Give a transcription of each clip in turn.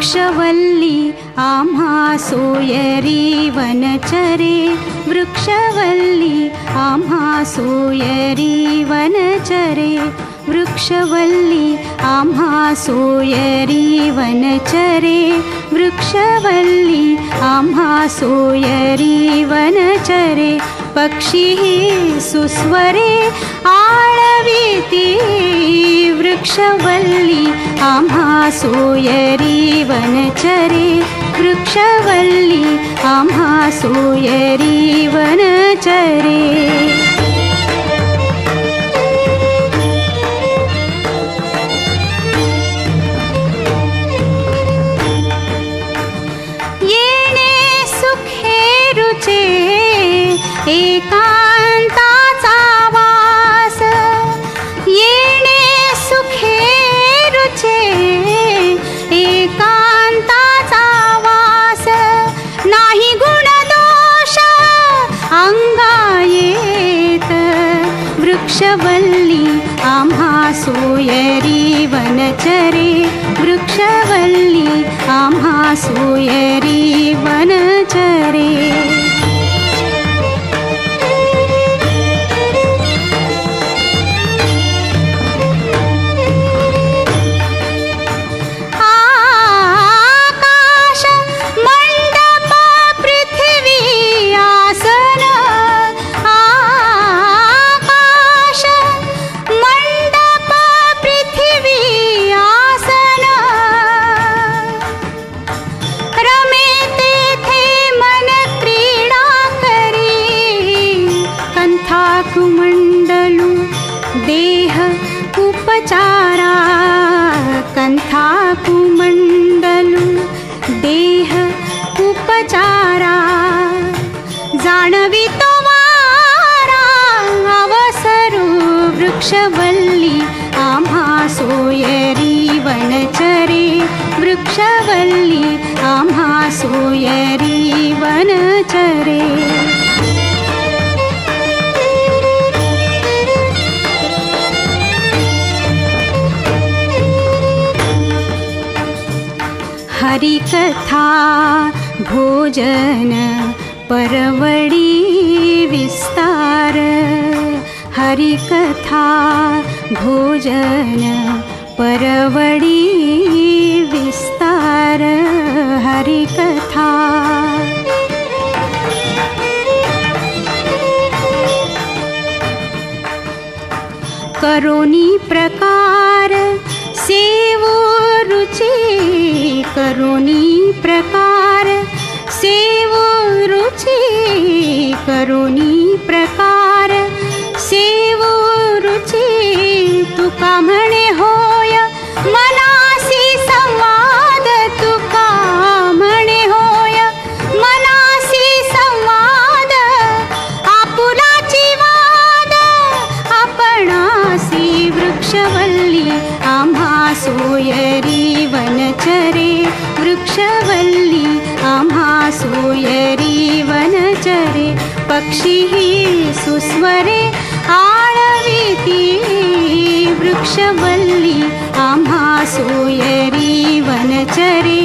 वृक्षवल्ली आम्हा सोयरी वनचरे, वृक्षवल्ली आम्हा सोयरी वनचरे, वृक्षवल्ली आम्हा सोयरी वनचरे, वृक्षवल्ली आम्हा सोयरी वनचरे, पक्षी सुस्वरे आळविती, वृक्षवल्ली आम्हा सोयरी वनचरे, वृक्षवल्ली आम्हा सोयरी वनचरे. एकांताचा वास, येणे सुखे रुचे एकांताचा वास, नाही गुणदोष अंगा येत, वृक्षवल्ली आम्हा सोयरी वनचरे, वृक्षवल्ली आम्हा सोयरी वनचरे. कुमंडलू देह उपचारा, कंथा कुमंडलू देह उपचारा, जाणवी तो वारा अवसरू, वृक्षवल्ली आम्हा सोयरी वनचरे, वृक्षवल्ली आम्हा सोयरी वनचरे. हरि कथा भोजन परवडी विस्तार, हरि कथा भोजन परवडी विस्तार, हरि कथा. करोनी प्रकार सेवो रुचि, करोनी प्रकार सेवो रुचि, करोनी प्रकार सेवो रुचि, तुका म्हणे होय मनासी संवाद, तुका म्हणे होय मनासी संवाद, आपुलाची वाद आपणासी, वृक्षवल्ली आम्हा सोयरी वनचरे, वृक्षवल्ली आम्हा सोयरी वनचरे, पक्षी सुस्वरे आळविती, वृक्षवल्ली आम्हा सोयरी वनचरे,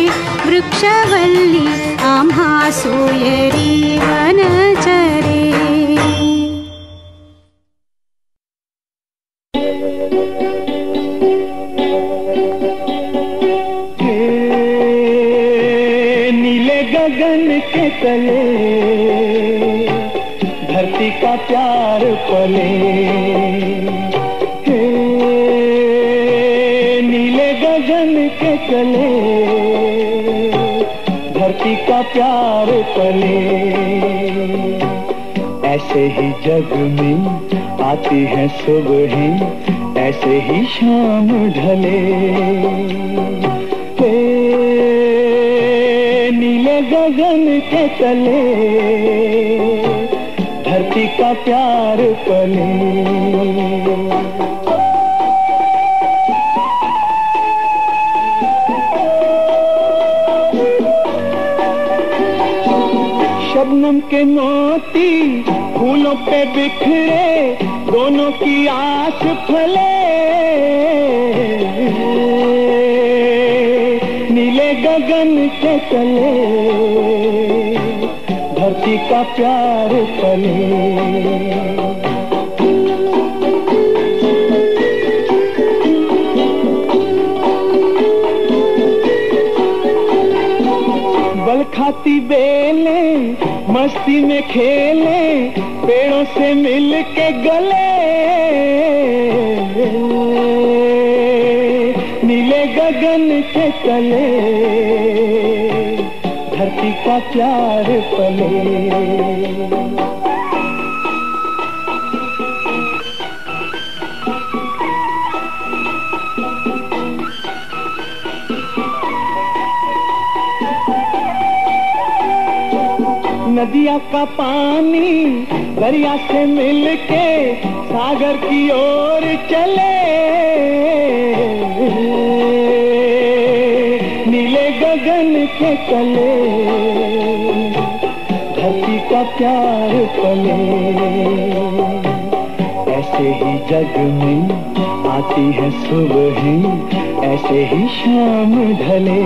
वृक्षवल्ली आम्हा सोयरी वनचरे. गगन के तले धरती का प्यार पले, हे नीले गगन के तले धरती का प्यार पले, ऐसे ही जग में आती है सुबहें, ऐसे ही शाम ढले, नीले गगन के तले धरती का प्यार पले. शबनम के मोती फूलों पे बिखरे, दोनों की आस फले, नीले गगन के तले धरती का प्यार पले। बल खाती बेले मस्ती में खेले पेड़ों से मिल के गले। नीले गगन के तले धरती का प्यार पले। नदिया का पानी दरिया से मिलके सागर की ओर चले। नीले गगन के तले धरती का प्यार पले। ऐसे ही जग में आती है सुबह ऐसे ही शाम ढले।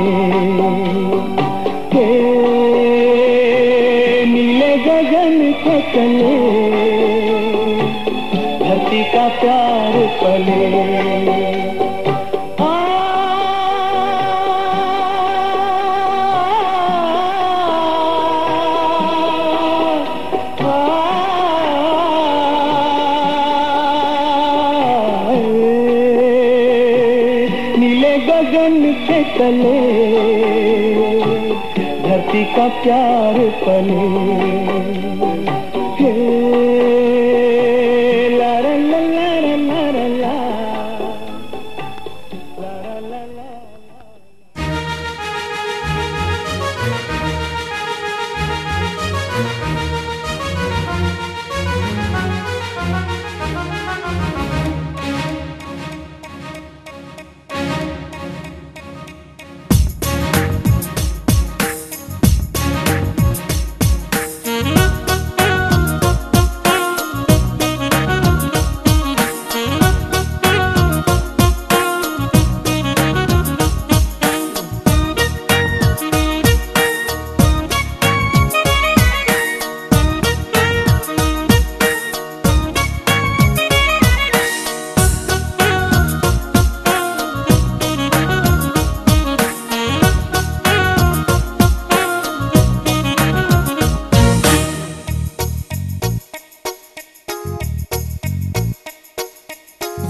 नीले गगन के तले धरती का प्यार पले। नीले गगन के तले धरती का प्यार पले। ला ला ला ला ला ला ला ला ला ला।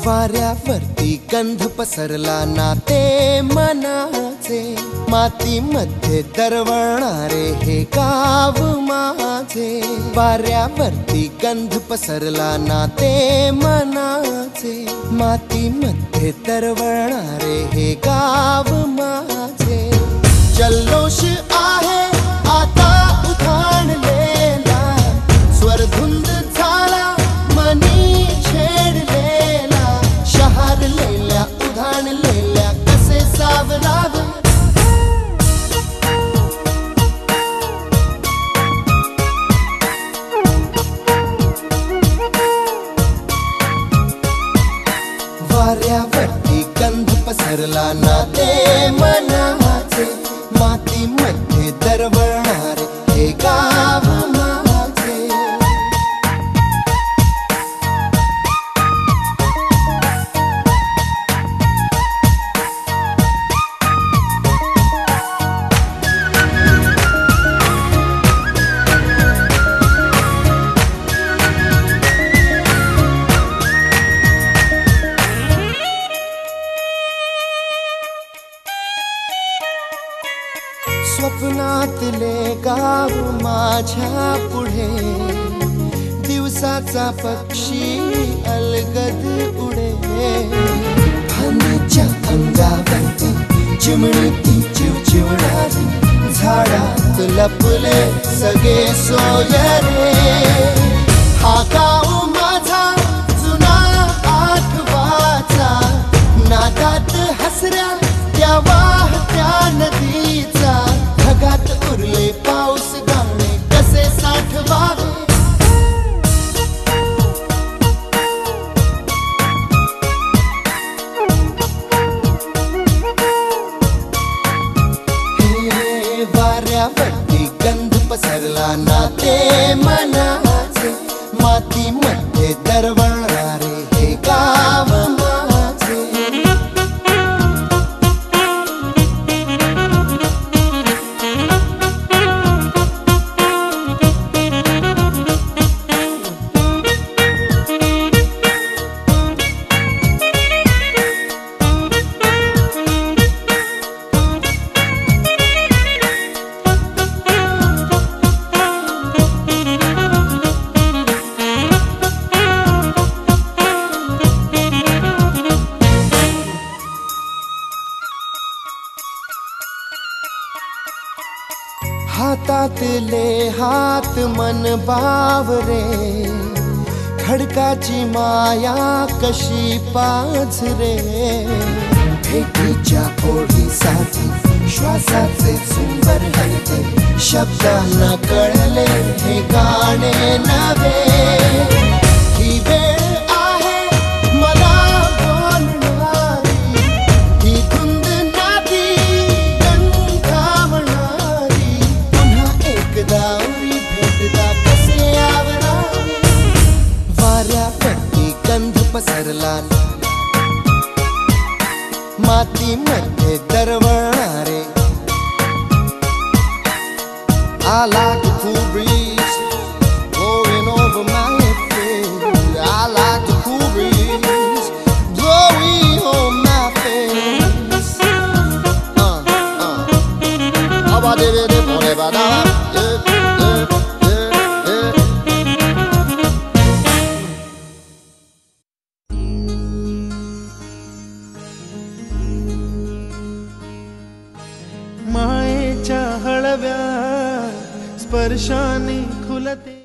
वाऱ्यावरती गंध पसरला नाते मनाचे, मातीमध्ये दरवळणारे हे गाव माझे. वाऱ्यावरती गंध पसरला नाते मनाचे, मातीमध्ये दरवळणारे हे गाव माझे. जल्लोष आहे आता उधाणलेला, स्वरधुंद झाला मनी छेडलेला. शहारलेल्या उधाणलेल्या कसे सावरावे, वाऱ्यावरती गंध पसरला नाते मनाचे, मातीमध्ये दरवळणारे हे गाव माझे. स्वप्नातले गाव माझ्या पुढे, दिवसाचा पक्षी अलगद उडे. फांदीच्या अंगावरती चिमणी चिवचिवणारी, झाडात लपले सगळे सोयरे. हा गाव माझा जुना आठवाचा, नादात हसऱ्या त्या वाहत्या नदीचा. ढगात उरले पाऊस गाणे कसे साठवावे, वाऱ्यावरती गंध पसरला ना ते मनाचे, मातीमध्ये दरवळणारे हे गाव माझे. हातातले हात मन बावरे, खडकाची माया कशी पाझरे. भेटीच्या ओढीसाठी श्वासाचे सुंदर हलते, शब्दांना कळले हे गाणे नवे. ही वेळ आहे मला बोलणारी, ही धुंद नादी गंधावणारी. पुन्हा एकदा भेटदा कसे आवरावे, वाऱ्यावरती गंध पसरला मातीमध्ये दरवळणारे. I like the cool breeze blowing over my face. I like the cool breeze blowing on my face. मायेच्या हळव्या स्पर्शाने खुलते.